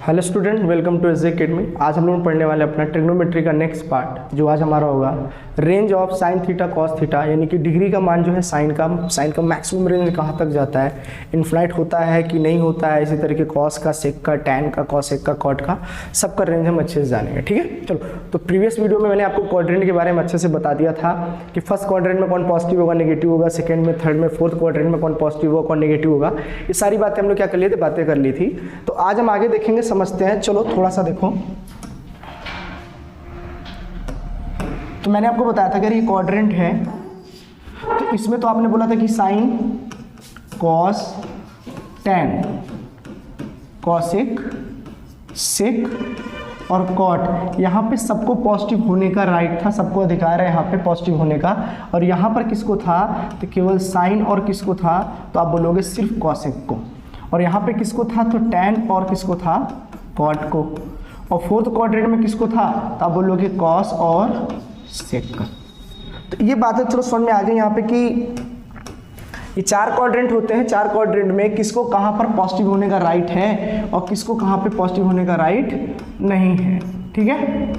Hello student, welcome to SJ academy. आज हम लोग पढ़ने वाले अपना ट्रिग्नोमेट्री का नेक्स्ट पार्ट, जो आज हमारा होगा range of sine theta cos theta, यानी कि डिग्री का मान जो है साइन का मैक्सिमम रेंज कहाँ तक जाता है, इन्फिनाइट होता है कि नहीं होता है। इसी तरीके कॉस का, सेक का, टैन का, कॉसेक का, कॉट का, सबका रेंज हम अच्छे से जानेंगे। ठीक है, चलो। तो प्रीवियस वीडियो में मैंने आपको क्वाड्रेंट के बारे में अच्छे से बता दिया था कि फर्स्ट क्वाड्रेंट में कौन पॉजिटिव होगा, नेगेटिव होगा, सेकंड में, थर्ड में, फोर्थ क्वाड्रेंट में कौन पॉजिटिव होगा, कौन नेगेटिव होगा। ये सारी बातें हम लोग क्या कर लिए थे, बातें कर ली थी। तो आज हम आगे देखेंगे, समझते हैं। चलो थोड़ा सा देखो। तो मैंने आपको बताया था अगर ये क्वाड्रेंट है तो इसमें तो आपने बोला था कि साइन, कॉस, टैन, कॉसेक, सेक और कॉट, यहाँ पे सबको पॉजिटिव होने का राइट था, सबको अधिकार है यहाँ पे पॉजिटिव होने का। और यहाँ पर किसको था, तो केवल साइन और किसको था, तो आप बोलोगे सिर्फ कॉसेक को। और यहाँ पे किसको था, तो टैन और किसको था, कॉट को। और फोर्थ क्वाड्रेंट में किसको था, तो आप बोलोगे कॉस और सेक का। तो ये बातें थोड़ा समझ में आ गई यहाँ पे कि ये चार क्वाड्रेंट होते हैं, चार क्वाड्रेंट में किसको कहाँ पर पॉजिटिव होने का राइट है और किसको कहाँ पे पॉजिटिव होने का राइट नहीं है। ठीक है,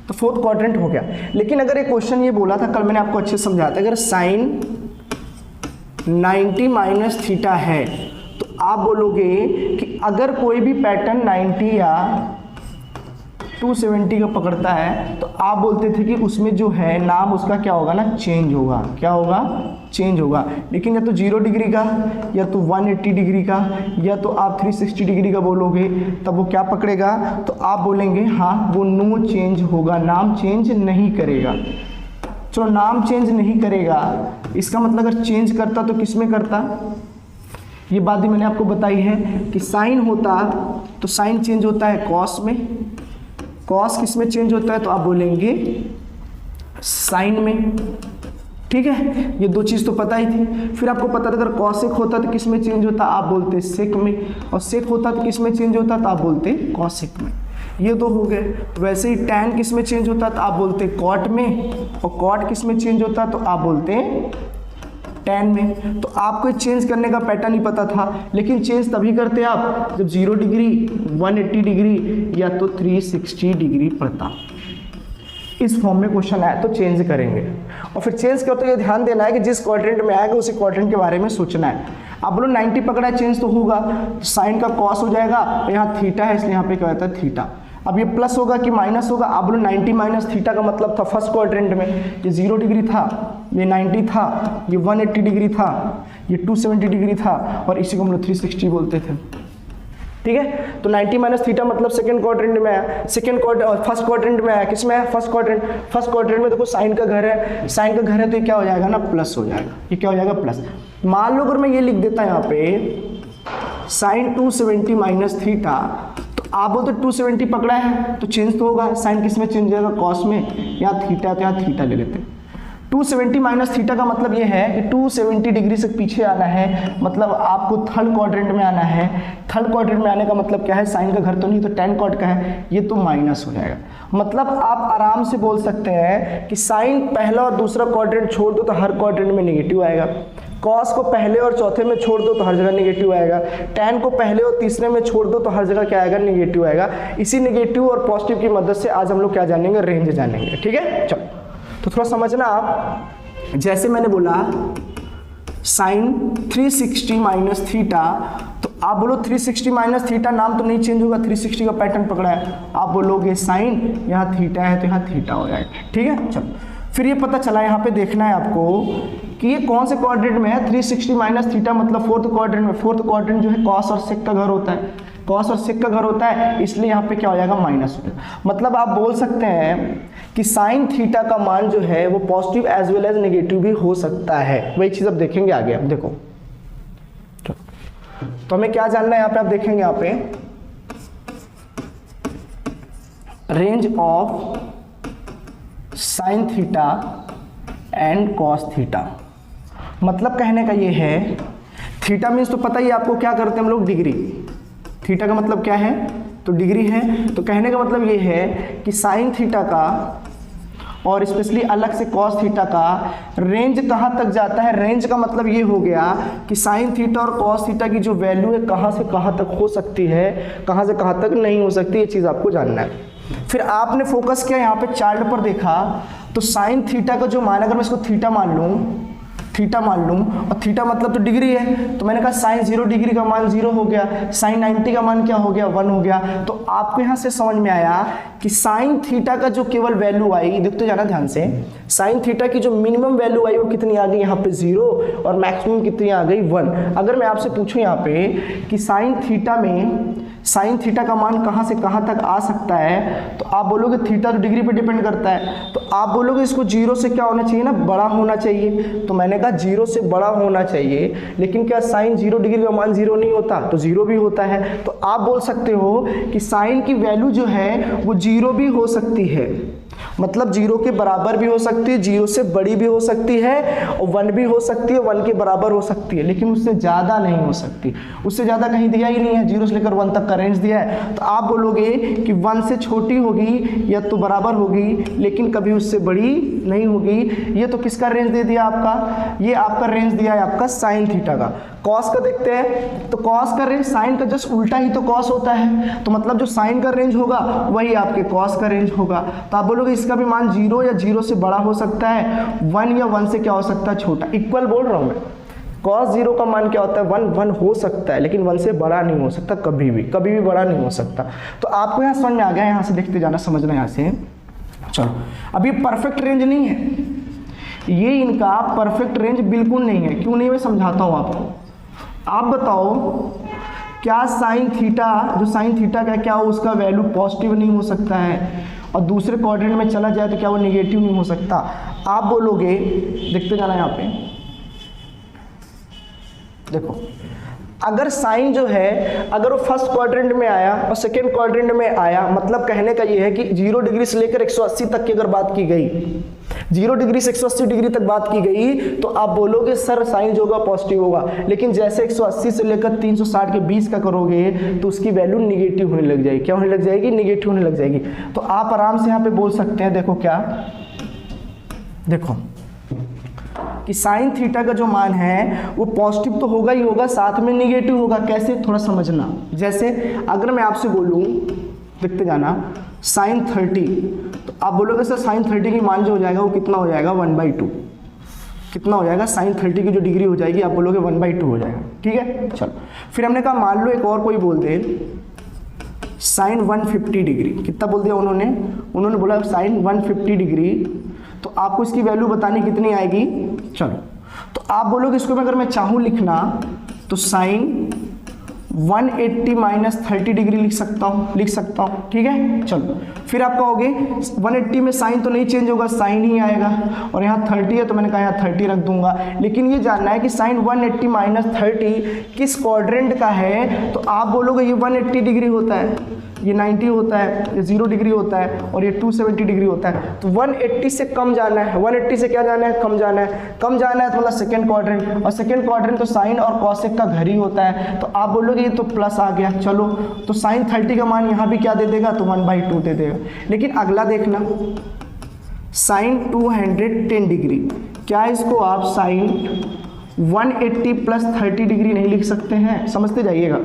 तो फोर्थ क्वाड्रेंट हो गया। लेकिन अगर एक क्वेश्चन ये बोला था, कल मैंने आपको अच्छे से समझाया था, अगर साइन 90 माइनस थीटा है तो आप बोलोगे कि अगर कोई भी पैटर्न 90 या 270 का पकड़ता है तो आप बोलते थे कि उसमें जो है नाम उसका क्या होगा ना, चेंज होगा। क्या होगा, चेंज होगा। लेकिन या तो 0 डिग्री का, या तो 180 डिग्री का, या तो आप 360 डिग्री का बोलोगे, तब वो क्या पकड़ेगा, तो आप बोलेंगे हाँ वो नो चेंज होगा, नाम चेंज नहीं करेगा। चलो, नाम चेंज नहीं करेगा, इसका मतलब अगर चेंज करता तो किस में करता, ये बात भी मैंने आपको बताई है कि साइन होता तो साइन चेंज होता है कॉस में, कॉस किस में चेंज होता है, तो आप बोलेंगे साइन में। ठीक है, ये दो चीज़ तो पता ही थी। फिर आपको पता था अगर कॉसेक होता तो किस में चेंज होता, आप बोलते सेक में, और सेक होता तो किस में चेंज होता, तो आप बोलते कॉसेक में। ये दो हो गए। वैसे ही टैन किस में चेंज होता तो आप बोलते कॉट में, और कॉट किस में चेंज होता तो आप बोलते टैन में। तो आपको चेंज करने का पैटर्न ही पता था, लेकिन चेंज तभी करते आप जब 0 डिग्री, 180 डिग्री या तो 360 डिग्री पड़ता। इस फॉर्म में क्वेश्चन आया तो चेंज करेंगे। और फिर चेंज करते तो ये ध्यान देना है कि जिस क्वाड्रेंट में आएगा उसी क्वाड्रेंट के बारे में सोचना है। आप बोलो 90 पकड़ा है, चेंज तो होगा, तो साइन का कॉस हो जाएगा, और यहाँ थीटा है इसलिए यहाँ पे क्या होता है थीटा। अब ये प्लस होगा कि माइनस होगा, आप बोलो 90 माइनस थीटा का मतलब था फर्स्ट क्वाड्रेंट में ये 0 डिग्री था, ये 90 था, ये 180 डिग्री था, ये 270 डिग्री था, और इसी को हम लोग 360 बोलते थे। ठीक है, तो 90 माइनस थीटा मतलब सेकंड क्वाड्रेंट में आया, फर्स्ट क्वाड्रेंट में आया, किस में आया, फर्स्ट क्वाड्रेंट में देखो साइन का घर है, साइन का घर है तो ये क्या हो जाएगा ना, प्लस हो जाएगा। ये क्या हो जाएगा, प्लस। मान लो अगर मैं ये लिख देता यहाँ पे साइन 270 माइनस थीटा, तो आप बोलते 270 पकड़ा है तो चेंज तो होगा, साइन किस में चेंज होगा, कॉस में। यहाँ थीटा तो यहाँ थीटा ले लेते हैं। 270 माइनस थीटा का मतलब ये है कि 270 डिग्री से पीछे आना है, मतलब आपको थर्ड क्वाड्रेंट में आना है। थर्ड क्वाड्रेंट में आने का मतलब क्या है, साइन का घर तो नहीं तो टैन कॉट का है, ये तो माइनस हो जाएगा। मतलब आप आराम से बोल सकते हैं कि साइन पहला और दूसरा क्वाड्रेंट छोड़ दो तो हर क्वाड्रेंट में नेगेटिव आएगा, कॉस को पहले और चौथे में छोड़ दो तो हर जगह नेगेटिव आएगा, टैन को पहले और तीसरे में छोड़ दो तो हर जगह क्या आएगा, नेगेटिव आएगा। इसी नेगेटिव और पॉजिटिव की मदद से आज हम लोग क्या जानेंगे, रेंज जानेंगे। ठीक है, चलो तो थोड़ा समझना आप। जैसे मैंने बोला साइन 360 माइनस थीटा, तो आप बोलो 360 माइनस थीटा, नाम तो नहीं चेंज होगा, 360 का पैटर्न पकड़ा है, आप बोलोगे साइन, यहाँ थीटा है तो यहाँ थीटा हो जाएगा। ठीक है, चलो। फिर ये पता चला, यहाँ पे देखना है आपको कि ये कौन से क्वाड्रेंट में है। 360 माइनस थीटा मतलब फोर्थ क्वाड्रेंट में। फोर्थ क्वाड्रेंट जो है कॉस और सेक का घर होता है, कॉस और सेक का घर होता है, इसलिए यहाँ पे क्या हो जाएगा, माइनस हो जाएगा। मतलब आप बोल सकते हैं कि साइन थीटा का मान जो है वो positive as well as negative भी हो सकता है। वही चीज अब देखेंगे आगे। अब देखो तो हमें क्या जानना है यहाँ पे, आप देखेंगे यहाँ पे range of sine theta and cos theta. मतलब कहने का ये है, थीटा मीन्स तो पता ही आपको क्या करते हैं हम लोग, डिग्री। थीटा का मतलब क्या है, तो डिग्री है। तो कहने का मतलब ये है कि साइन थीटा का और स्पेशली अलग से कॉस थीटा का रेंज कहाँ तक जाता है। रेंज का मतलब ये हो गया कि साइन थीटा और कॉस थीटा की जो वैल्यू है कहाँ से कहाँ तक हो सकती है, कहाँ से कहाँ तक नहीं हो सकती, ये चीज़ आपको जानना है। फिर आपने फोकस किया यहाँ पे चार्ट पर देखा तो साइन थीटा का जो मान, अगर मैं इसको थीटा मान लूँ और थीटा मतलब तो डिग्री है, तो मैंने कहा साइन 0 डिग्री का मान 0 हो गया, साइन 90 का मान क्या हो गया 1 हो गया। तो आपको यहाँ से समझ में आया कि साइन थीटा का जो केवल वैल्यू आई, देखते जाना ध्यान से, साइन थीटा की जो मिनिमम वैल्यू आई वो कितनी आ गई यहाँ पे 0 और मैक्सिमम कितनी आ गई 1। अगर मैं आपसे पूछूं यहाँ पे कि साइन थीटा का मान कहाँ से कहाँ तक आ सकता है, तो आप बोलोगे थीटा तो डिग्री पे डिपेंड करता है, तो आप बोलोगे इसको 0 से क्या होना चाहिए ना, बड़ा होना चाहिए। तो मैंने कहा 0 से बड़ा होना चाहिए, लेकिन क्या साइन 0 डिग्री का मान 0 नहीं होता, तो 0 भी होता है। तो आप बोल सकते हो कि साइन की वैल्यू जो है वो 0 भी हो सकती है, मतलब 0 के बराबर भी हो सकती है, 0 से बड़ी भी हो सकती है, और 1 भी हो सकती है, 1 के बराबर हो सकती है, लेकिन उससे ज़्यादा नहीं हो सकती। उससे ज़्यादा कहीं दिया ही नहीं है, 0 से लेकर 1 तक का रेंज दिया है। तो आप बोलोगे कि 1 से छोटी होगी या तो बराबर होगी, लेकिन कभी उससे बड़ी नहीं होगी। ये तो किसका रेंज दे दिया आपका, ये आपका रेंज दिया है आपका साइन थीटा का। कॉस का देखते हैं, तो कॉस का रेंज साइन का जस्ट उल्टा ही तो कॉस होता है, तो मतलब जो साइन का रेंज होगा वही आपके कॉस का रेंज होगा। तो आप बोलोगे इसका भी मान 0 या 0 से बड़ा हो सकता है, 1 या 1 से क्या हो सकता है छोटा, इक्वल बोल रहा हूँ मैं। cos 0 का मान क्या होता है 1 हो सकता है, लेकिन 1 से बड़ा नहीं हो सकता, कभी भी बड़ा नहीं हो सकता। तो आपको यहाँ समझ में आ गया, यहाँ से देखते जाना, समझना यहाँ से। चलो, अब ये परफेक्ट रेंज नहीं है, ये इनका परफेक्ट रेंज बिल्कुल नहीं है। क्यों नहीं, मैं समझाता हूँ आपको। आप बताओ क्या साइन थीटा, जो साइन थीटा का क्या हो, उसका वैल्यू पॉजिटिव नहीं हो सकता है, और दूसरे क्वाड्रेंट में चला जाए तो क्या वो निगेटिव नहीं हो सकता। आप बोलोगे, देखते जाना यहाँ पे, देखो अगर साइन जो है, अगर वो फर्स्ट क्वाड्रेंट में आया और सेकेंड क्वाड्रेंट में आया, मतलब कहने का ये है कि 0 डिग्री से लेकर 180 तक की अगर बात की गई, 0 डिग्री से 180 डिग्री तक बात की गई, तो आप बोलोगे सर साइन जो होगा पॉजिटिव होगा। लेकिन जैसे 180 से लेकर 360 के बीच का करोगे तो उसकी वैल्यू निगेटिव होने लग जाएगी। क्या होने लग जाएगी, निगेटिव होने लग जाएगी। तो आप आराम से यहाँ पे बोल सकते हैं, देखो क्या, देखो कि साइन थीटा का जो मान है वो पॉजिटिव तो होगा ही होगा, साथ में निगेटिव होगा। कैसे, थोड़ा समझना। जैसे अगर मैं आपसे बोलूं, देखते जाना, साइन 30, तो आप बोलोगे सर साइन 30 की मान जो हो जाएगा वो कितना हो जाएगा 1/2। कितना हो जाएगा, साइन 30 की जो डिग्री हो जाएगी आप बोलोगे 1/2 हो जाएगा। ठीक है, चलो फिर हमने कहा मान लो एक और कोई बोल दे साइन 150 डिग्री। कितना बोल दिया उन्होंने बोला साइन 150 डिग्री, तो आपको इसकी वैल्यू बतानी कितनी आएगी। चलो, तो आप बोलोगे इसको अगर मैं चाहूँ लिखना तो साइन 180 माइनस 30 डिग्री लिख सकता हूँ। ठीक है, चलो फिर आप कहोगे 180 में साइन तो नहीं चेंज होगा, साइन ही आएगा, और यहाँ 30 है तो मैंने कहा यहाँ 30 रख दूंगा। लेकिन ये जानना है कि साइन 180 माइनस 30 किस क्वाड्रेंट का है, तो आप बोलोगे ये 180 डिग्री होता है, ये 90 होता है, ये 0 डिग्री होता है, और ये 270 डिग्री होता है। तो 180 से कम जाना है, 180 से क्या जाना है, कम जाना है। कम जाना है तो मतलब सेकेंड क्वाड्रेंट, और सेकेंड क्वाड्रेंट तो साइन और कॉसेक का घर ही होता है। तो आप बोलोगे ये तो प्लस आ गया। चलो, तो साइन 30 का मान यहाँ भी क्या दे देगा, तो 1/2 दे देगा। लेकिन अगला देखना, साइन 210 डिग्री, क्या इसको आप साइन 180 प्लस 30 डिग्री नहीं लिख सकते हैं, समझते जाइएगा।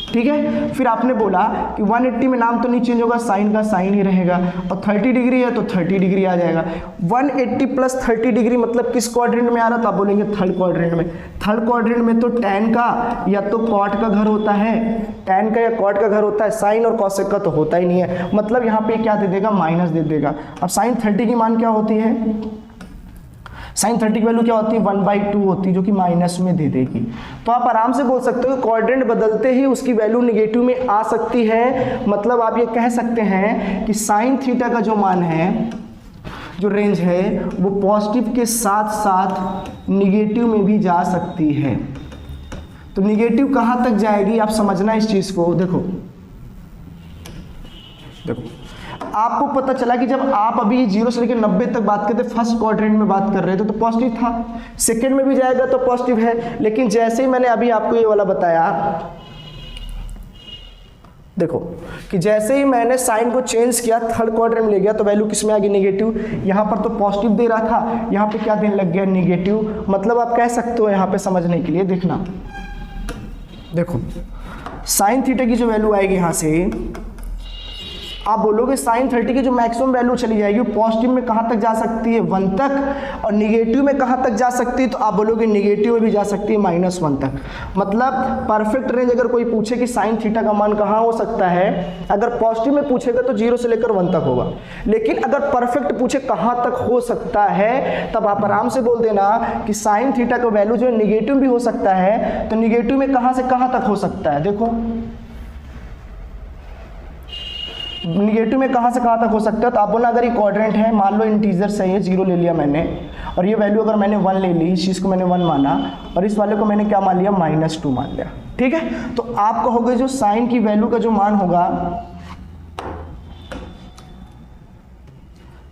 ठीक है, फिर आपने बोला कि 180 में नाम तो नहीं चेंज होगा, साइन का साइन ही रहेगा, और 30 डिग्री है तो 30 डिग्री आ जाएगा। 180 प्लस 30 डिग्री मतलब किस क्वाड्रेंट में आ रहा, तो आप बोलेंगे थर्ड क्वाड्रेंट में। थर्ड क्वाड्रेंट में तो टैन का या तो कॉट का घर होता है, टैन का या कॉट का घर होता है, साइन और कॉसेक का तो होता ही नहीं है। मतलब यहाँ पे क्या दे देगा, माइनस दे देगा। अब साइन 30 की मान क्या होती है, साइन 30 की वैल्यू क्या होती है, 1/2 होती है, जो कि माइनस में दे देगी। तो आप आराम से बोल सकते हो कि क्वाड्रेंट बदलते ही उसकी वैल्यू निगेटिव में आ सकती है। मतलब आप ये कह सकते हैं कि साइन थीटा का जो मान है, जो रेंज है, वो पॉजिटिव के साथ साथ निगेटिव में भी जा सकती है। तो निगेटिव कहाँ तक जाएगी, आप समझना इस चीज़ को। देखो आपको पता चला कि जब आप अभी 0 से लेकर 90 तक बात करते, फर्स्ट क्वाड्रेंट में बात कर रहे थे तो पॉजिटिव था, सेकंड में भी जाएगा तो पॉजिटिव है। लेकिन जैसे ही मैंने अभी आपको ये वाला बताया, देखो कि जैसे ही मैंने साइन को चेंज किया, थर्ड क्वाड्रेंट में ले गया, तो वैल्यू किस में आ गई? नेगेटिव। यहाँ पर तो पॉजिटिव दे रहा था, यहाँ पे क्या देने लग गया? नेगेटिव। मतलब आप कह सकते हो यहाँ पे समझने के लिए, देखना, देखो साइन थीटा की जो वैल्यू आएगी यहाँ से, आप बोलोगे साइन 30 की जो मैक्सिमम वैल्यू चली जाएगी पॉजिटिव में कहाँ तक जा सकती है? 1 तक। और निगेटिव में कहाँ तक जा सकती है? तो आप बोलोगे निगेटिव में भी जा सकती है -1 तक। मतलब परफेक्ट रेंज अगर कोई पूछे कि साइन थीटा का मान कहाँ हो सकता है, अगर पॉजिटिव में पूछेगा तो 0 से लेकर 1 तक होगा, लेकिन अगर परफेक्ट पूछे कहाँ तक हो सकता है, तब आप आराम से बोल देना कि साइन थीटा का वैल्यू जो है निगेटिव भी हो सकता है, तो निगेटिव में कहाँ से कहाँ तक हो सकता है? देखो निगेटिव में कहाँ से कहाँ तक हो सकता है, तो आप बोलना अगर ये क्वाड्रेंट है, मान लो इंटीजर है, ये 0 ले लिया मैंने, और ये वैल्यू अगर मैंने 1 ले ली, इस चीज़ को मैंने 1 माना, और इस वाले को मैंने क्या मान लिया? -2 मान लिया। ठीक है, तो आप कहोगे जो साइन की वैल्यू का जो मान होगा,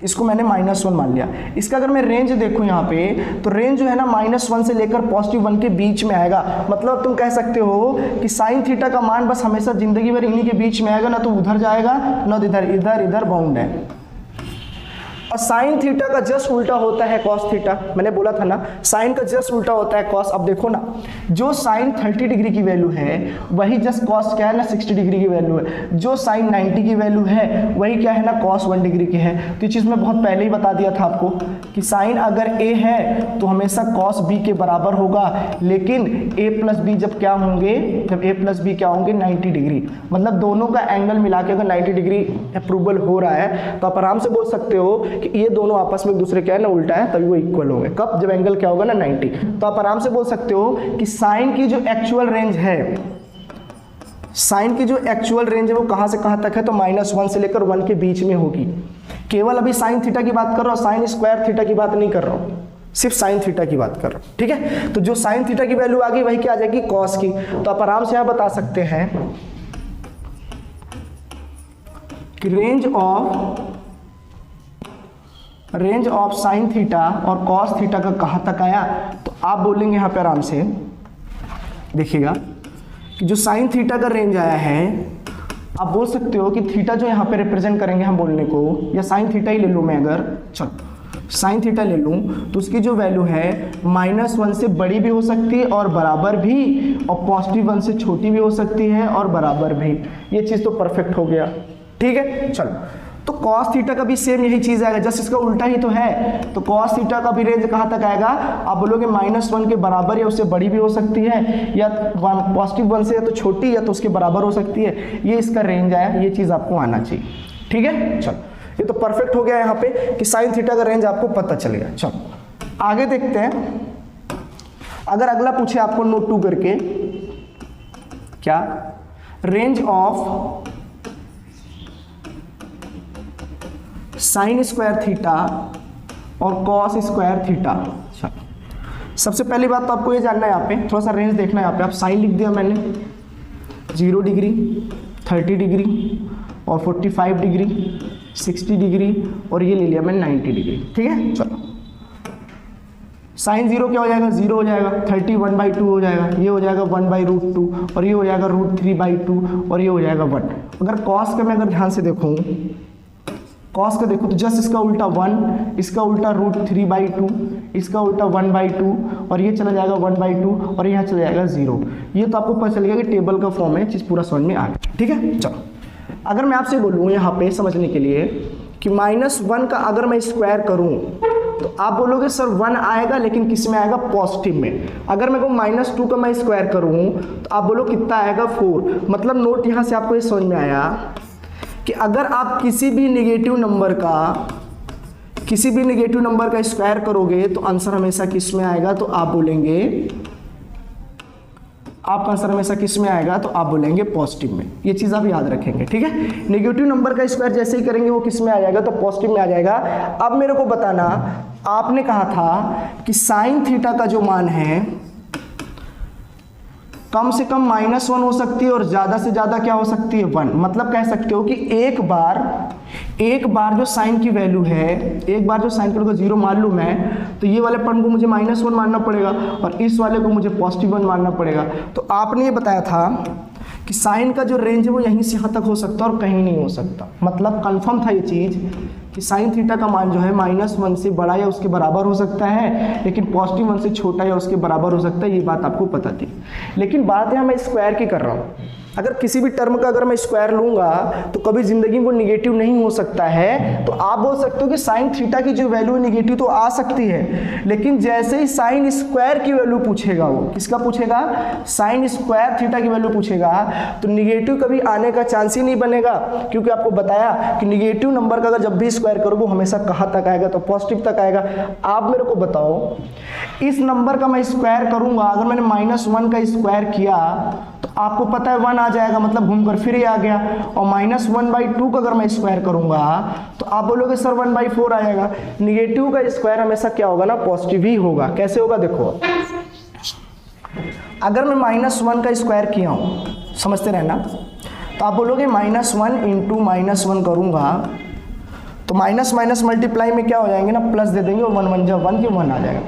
इसको मैंने -1 मान लिया। इसका अगर मैं रेंज देखूं यहाँ पे, तो रेंज जो है ना -1 से लेकर +1 के बीच में आएगा। मतलब तुम कह सकते हो कि साइन थीटा का मान बस हमेशा जिंदगी भर इन्हीं के बीच में आएगा, ना तो उधर जाएगा ना इधर, इधर इधर बाउंड है। और साइन थीटा का जस्ट उल्टा होता है कॉस थीटा। मैंने बोला था ना, साइन का जस्ट उल्टा होता है कॉस। अब देखो ना, जो साइन 30 डिग्री की वैल्यू है वही जस्ट कॉस क्या है ना 60 डिग्री की वैल्यू है। जो साइन 90 की वैल्यू है वही क्या है ना कॉस 1 डिग्री की है। तो ये चीज़ मैं बहुत पहले ही बता दिया था आपको कि साइन अगर a है तो हमेशा कॉस b के बराबर होगा, लेकिन a प्लस बी जब क्या होंगे, जब a प्लस बी क्या होंगे 90 डिग्री। मतलब दोनों का एंगल मिला के अगर 90 डिग्री अप्रूवल हो रहा है तो आप आराम से बोल सकते हो कि ये दोनों आपस में एक दूसरे क्या है ना उल्टा है, तभी वो इक्वल होंगे। कब? जब एंगल क्या होगा ना 90। तो आप आराम से बोल सकते हो कि साइन की जो एक्चुअल रेंज है, साइन की जो एक्चुअल रेंज है वो कहां से कहां तक है? तो -1 से लेकर 1 के बीच में होगी। केवल अभी साइन थीटा की बात कर रहा हूं, साइन स्क्वायर थीटा की बात नहीं कर रहा हूं, सिर्फ साइन थीटा की बात कर रहा हूं। ठीक है, तो जो साइन थीटा की वैल्यू आ गई वही क्या आ जाएगी? कॉस की। तो आप आराम से यहां बता सकते हैं कि रेंज ऑफ साइन थीटा और कॉस थीटा का कहाँ तक आया। तो आप बोलेंगे यहाँ पे आराम से, देखिएगा कि जो साइन थीटा का रेंज आया है, आप बोल सकते हो कि थीटा जो यहाँ पे रिप्रेजेंट करेंगे हम बोलने को, या साइन थीटा ही ले लूँ मैं, अगर चलो साइन थीटा ले लूँ तो उसकी जो वैल्यू है -1 से बड़ी भी हो सकती है और बराबर भी, और +1 से छोटी भी हो सकती है और बराबर भी। ये चीज़ तो परफेक्ट हो गया। ठीक है, चलो तो cos थीटा का भी सेम यही चीज आएगा, जस्ट इसका उल्टा ही तो है। तो cos थीटा का भी रेंज कहाँ तक आएगा? आप बोलोगे -1 के बराबर या उससे बड़ी भी हो सकती है, या +1 से या तो छोटी या तो उसके बराबर हो सकती है। ये इसका रेंज आया, ये चीज आपको आना चाहिए। ठीक है, चलो ये तो परफेक्ट हो गया यहाँ पे कि साइन थीटा का रेंज आपको पता चल गया। चलो आगे देखते हैं। अगर अगला पूछे आपको नोट 2 करके, क्या range of sine square theta और कॉस स्क्वायर थीटा। सबसे पहली बात तो आपको ये जानना है, यहाँ पे थोड़ा सा रेंज देखना है। यहाँ पे आप साइन लिख दिया मैंने, 0 डिग्री, 30 डिग्री और 45 डिग्री, 60 डिग्री, और ये ले लिया मैंने 90 डिग्री। ठीक है, चलो साइन 0 क्या हो जाएगा? 0 हो जाएगा। 30 1/2 हो जाएगा, ये हो जाएगा 1/√2, और ये हो जाएगा √3/2, और ये हो जाएगा 1। अगर कॉस का मैं अगर ध्यान से देखूँ, कॉस का देखो तो जस्ट इसका उल्टा 1, इसका उल्टा √3/2, इसका उल्टा 1/2, और ये चला जाएगा 1/2, और यहाँ चला जाएगा 0। ये तो आपको पता चल गया कि टेबल का फॉर्म है, चीज़ पूरा समझ में आ गया। ठीक है, चलो अगर मैं आपसे बोलूँ यहाँ पे समझने के लिए कि -1 का अगर मैं स्क्वायर करूँ तो आप बोलोगे सर 1 आएगा, लेकिन किस में आएगा? पॉजिटिव में। अगर मैं कहूँ -2 का मैं स्क्वायर करूँ तो आप बोलो कितना आएगा? 4। मतलब नोट यहाँ से आपको ये समझ में आया कि अगर आप किसी भी नेगेटिव नंबर का स्क्वायर करोगे तो आंसर हमेशा किस में आएगा? तो आप बोलेंगे, आपका आंसर हमेशा किस में आएगा? तो आप बोलेंगे पॉजिटिव में। ये चीज आप याद रखेंगे। ठीक है, नेगेटिव नंबर का स्क्वायर जैसे ही करेंगे वो किस में आ जाएगा? तो पॉजिटिव में आ जाएगा। अब मेरे को बताना, आपने कहा था कि साइन थीटा का जो मान है कम से कम -1 हो सकती है और ज्यादा से ज्यादा क्या हो सकती है? 1। मतलब कह सकते हो कि एक बार जो साइन की वैल्यू है, एक बार जो साइन की वैल्यू को 0 मान लूँ मैं, तो ये वाले पॉइंट को मुझे -1 मानना पड़ेगा और इस वाले को मुझे +1 मानना पड़ेगा। तो आपने ये बताया था कि साइन का जो रेंज है वो यहीं से यहाँ तक हो सकता है और कहीं नहीं हो सकता। मतलब कंफर्म था ये चीज़ कि साइन थीटा का मान जो है -1 से बड़ा या उसके बराबर हो सकता है, लेकिन +1 से छोटा या उसके बराबर हो सकता है, ये बात आपको पता थी। लेकिन बात यहाँ मैं स्क्वायर की कर रहा हूँ। अगर किसी भी टर्म का अगर मैं स्क्वायर लूंगा तो कभी जिंदगी में वो निगेटिव नहीं हो सकता है। तो आप बोल सकते हो कि साइन थीटा की जो वैल्यू है निगेटिव तो आ सकती है, लेकिन जैसे ही साइन स्क्वायर की वैल्यू पूछेगा, वो किसका पूछेगा, साइन स्क्वायर थीटा की वैल्यू पूछेगा, तो निगेटिव कभी आने का चांस ही नहीं बनेगा। क्योंकि आपको बताया कि निगेटिव नंबर का अगर जब भी स्क्वायर करो वो हमेशा कहाँ तक आएगा, तो पॉजिटिव तक आएगा। आप मेरे को बताओ, इस नंबर का मैं स्क्वायर करूंगा, अगर मैंने -1 का स्क्वायर किया तो आपको पता है 1 आ जाएगा, मतलब घूमकर फिर ही आ गया। और -1/2 का अगर मैं स्क्वायर करूंगा तो आप बोलोगे सर 1/4 आएगा। निगेटिव का स्क्वायर हमेशा क्या होगा ना, पॉजिटिव ही होगा। कैसे होगा देखो, अगर मैं -1 का स्क्वायर किया हूँ, समझते रहना, तो आप बोलोगे -1 × -1 करूंगा तो माइनस माइनस मल्टीप्लाई में क्या हो जाएंगे ना, प्लस दे देंगे और 1 1 जब 1 की 1 आ जाएगा।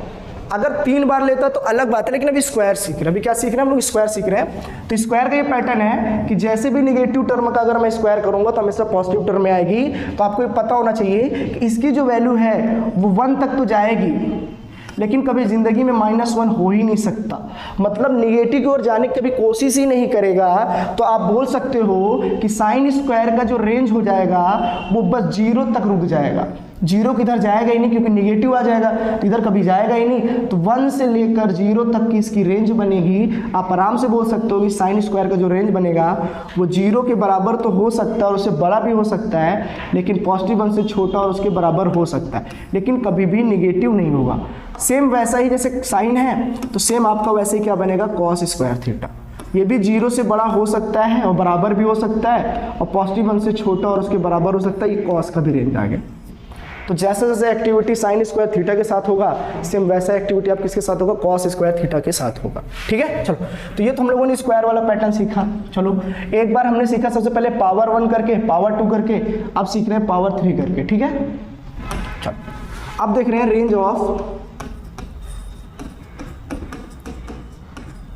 अगर 3 बार लेता तो अलग बात है, लेकिन अभी स्क्वायर सीख रहे हैं। अभी क्या सीख रहे हैं हम लोग, स्क्वायर सीख रहे हैं। तो स्क्वायर का ये पैटर्न है कि जैसे भी निगेटिव टर्म का अगर मैं स्क्वायर करूंगा तो हमेशा पॉजिटिव टर्म में आएगी। तो आपको ये पता होना चाहिए कि इसकी जो वैल्यू है वो 1 तक तो जाएगी, लेकिन कभी जिंदगी में -1 हो ही नहीं सकता। मतलब निगेटिव की ओर जाने की कभी कोशिश ही नहीं करेगा। तो आप बोल सकते हो कि साइन स्क्वायर का जो रेंज हो जाएगा वो बस 0 तक रुक जाएगा। 0 किधर जाएगा ही नहीं, क्योंकि निगेटिव आ जाएगा तो इधर कभी जाएगा ही नहीं। तो 1 से लेकर 0 तक की इसकी रेंज बनेगी। आप आराम से बोल सकते हो कि साइन स्क्वायर का जो रेंज बनेगा वो 0 के बराबर तो हो सकता है और उससे बड़ा भी हो सकता है, लेकिन +1 से छोटा और उसके बराबर हो सकता है, लेकिन कभी भी निगेटिव नहीं होगा। सेम वैसा ही जैसे साइन है तो सेम आपका वैसे ही क्या बनेगा, cos स्क्वायर थीटा। ये भी 0 से बड़ा हो सकता है और बराबर भी हो सकता है, और +1 से छोटा और उसके बराबर हो सकता है। ये cos का भी रेंज आ गया। तो जैसे जैसे एक्टिविटी साइन स्क्वायर थीटा के साथ होगा, सेम वैसा एक्टिविटी आप किसके साथ होगा, cos स्क्वायर थीटा के साथ होगा। ठीक है, चलो। तो ये तो हम लोगों ने स्क्वायर वाला पैटर्न सीखा। चलो एक बार हमने सीखा सबसे पहले पावर 1 करके, पावर 2 करके, अब सीख रहे हैं पावर 3 करके। ठीक है, चलो अब देख रहे हैं range of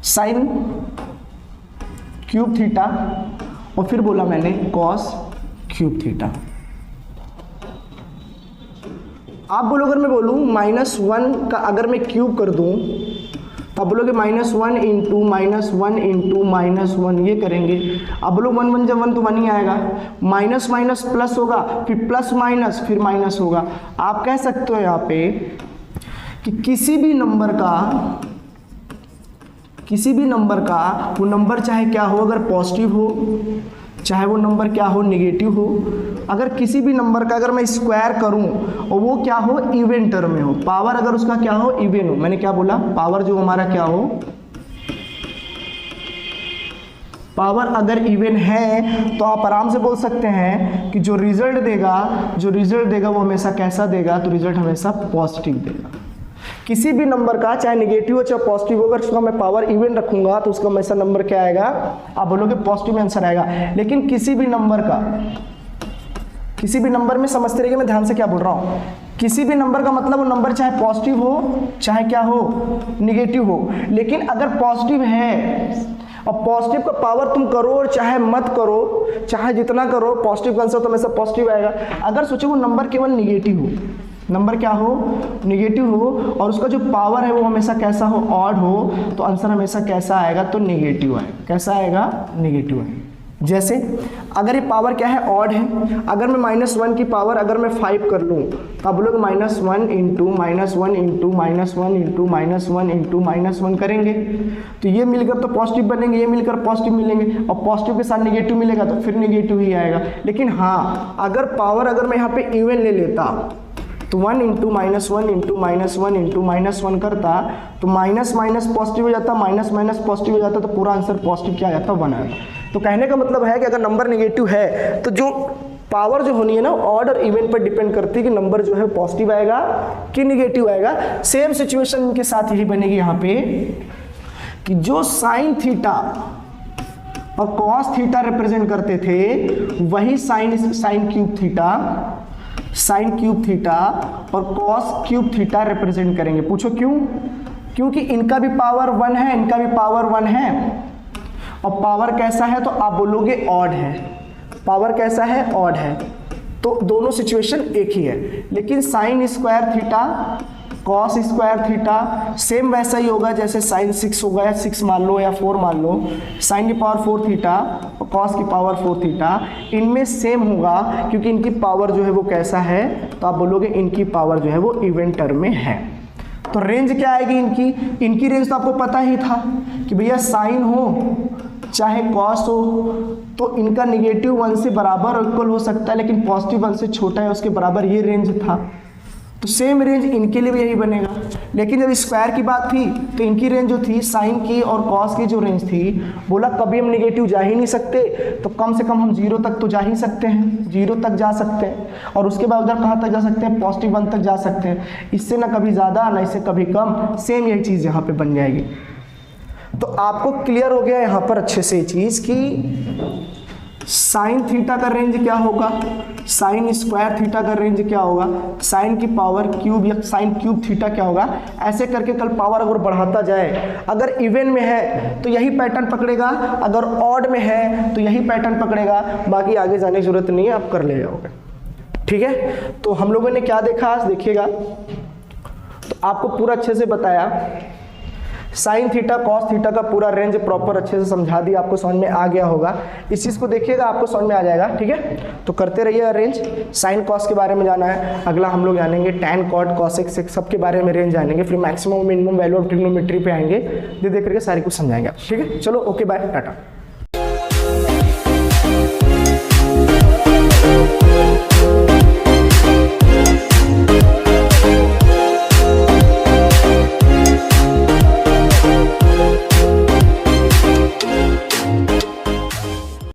sine cube theta, और फिर बोला मैंने cos क्यूब थीटा। आप बोलो अगर मैं बोलूँ -1 का अगर मैं क्यूब कर दूं तो आप बोलोगे -1 × -1 × -1 ये करेंगे। अब बोलो 1 1 जब 1 तो 1 ही आएगा, माइनस माइनस प्लस होगा, फिर प्लस माइनस फिर माइनस होगा। आप कह सकते हो यहाँ पे कि किसी भी नंबर का वो नंबर चाहे क्या हो, अगर पॉजिटिव हो चाहे वो नंबर क्या हो, नेगेटिव हो, अगर किसी भी नंबर का अगर मैं स्क्वायर करूं और वो क्या हो, इवन टर्म में हो, पावर अगर उसका क्या हो, इवन हो। मैंने क्या बोला, पावर जो हमारा क्या हो, पावर अगर इवन है तो आप आराम से बोल सकते हैं कि जो रिजल्ट देगा वो हमेशा कैसा देगा, तो रिजल्ट हमेशा पॉजिटिव देगा। किसी भी नंबर का चाहे नेगेटिव हो चाहे पॉजिटिव हो, अगर उसका मैं पावर इवन रखूंगा तो उसका हमेशा नंबर क्या आएगा, आप बोलोगे पॉजिटिव आंसर आएगा। लेकिन किसी भी नंबर में समझते रहिए मैं ध्यान से क्या बोल रहा हूँ। किसी भी नंबर का मतलब वो नंबर चाहे पॉजिटिव हो चाहे क्या हो, नेगेटिव हो, लेकिन अगर पॉजिटिव है और पॉजिटिव का पावर तुम करो और चाहे मत करो, चाहे जितना करो, पॉजिटिव का आंसर तो हमेशा पॉजिटिव आएगा। अगर सोचो वो नंबर केवल निगेटिव हो, नंबर क्या हो, निगेटिव हो, और उसका जो पावर है वो हमेशा कैसा हो, ऑड हो, तो आंसर हमेशा कैसा आएगा, तो नेगेटिव आएगा। कैसा आएगा, नेगेटिव आएगा। जैसे अगर ये पावर क्या है, ऑड है, अगर मैं -1 की पावर अगर मैं 5 कर लूँ तो आप बोलोगे -1 × -1 × -1 करेंगे तो ये मिलकर तो पॉजिटिव बनेंगे, ये मिलकर पॉजिटिव मिलेंगे, और पॉजिटिव के साथ नेगेटिव मिलेगा तो फिर नेगेटिव ही आएगा। लेकिन हाँ, अगर पावर अगर मैं यहाँ पे इवन ले लेता तो 1 × -1 करता तो माइनस माइनस पॉजिटिव हो जाता, माइनस माइनस पॉजिटिव हो जाता, तो पूरा आंसर पॉजिटिव क्या आ जाता, 1 आएगा। तो कहने का मतलब है कि अगर नंबर नेगेटिव है तो जो पावर जो होनी है ना, ऑड और इवन पर डिपेंड करती है कि नंबर जो है पॉजिटिव आएगा कि नेगेटिव आएगा। सेम सिचुएशन के साथ यही बनेगी यहाँ पे कि जो साइन थीटा और कॉस थीटा रिप्रेजेंट करते थे वही साइन क्यूब थीटा और कॉस क्यूब थीटा रिप्रेजेंट करेंगे। पूछो क्यों? क्योंकि इनका भी पावर 1 है, इनका भी पावर 1 है, और पावर कैसा है तो आप बोलोगे ऑड है, पावर कैसा है, ऑड है। तो दोनों सिचुएशन एक ही है। लेकिन sine square theta cos square theta same वैसा ही होगा जैसे साइन 6 होगा, या 6 मान लो या 4 मान लो, साइन की पावर 4 थीटा और कॉस की पावर 4 थीटा, इनमें सेम होगा क्योंकि इनकी पावर जो है वो कैसा है, तो आप बोलोगे इनकी पावर जो है वो इवन टर्म में है। तो रेंज क्या आएगी इनकी रेंज तो आपको पता ही था कि भैया साइन हो चाहे कॉस हो तो इनका -1 से बराबर और इक्वल हो सकता है, लेकिन +1 से छोटा है उसके बराबर, ये रेंज था। तो सेम रेंज इनके लिए भी यही बनेगा। लेकिन जब स्क्वायर की बात थी तो इनकी रेंज जो थी साइन की और कॉस की जो रेंज थी, बोला कभी हम नेगेटिव जा ही नहीं सकते, तो कम से कम हम 0 तक तो जा ही सकते हैं, 0 तक जा सकते हैं, और उसके बाद उधर कहाँ तक जा सकते हैं, +1 तक जा सकते हैं। इससे ना कभी ज़्यादा ना इससे कभी कम, सेम यही चीज़ यहाँ पे बन जाएगी। तो आपको क्लियर हो गया यहाँ पर अच्छे से ये चीज़ कि साइन थीटा का रेंज क्या होगा, साइन स्क्वायर थीटा का रेंज क्या होगा, साइन की पावर क्यूब या साइन क्यूब थीटा क्या होगा। ऐसे करके कल पावर अगर बढ़ाता जाए, अगर इवन में है तो यही पैटर्न पकड़ेगा, अगर ऑड में है तो यही पैटर्न पकड़ेगा, बाकी आगे जाने की जरूरत नहीं है, आप कर ले जाओगे। ठीक है, तो हम लोगों ने क्या देखा आज देखिएगा, तो आपको पूरा अच्छे से बताया, साइन थीटा कॉस थीटा का पूरा रेंज प्रॉपर अच्छे से समझा दिया, आपको समझ में आ गया होगा। इस चीज़ को देखिएगा आपको समझ में आ जाएगा। ठीक है, तो करते रहिए रेंज। साइन कॉस के बारे में जाना है, अगला हम लोग जानेंगे टैन कॉट कॉसेक सेक सबके बारे में रेंज जानेंगे, फिर maximum minimum value of trigonometry पे आएंगे, देख करके सारी कुछ समझाएंगे। ठीक है, चलो ओके बाय टाटा।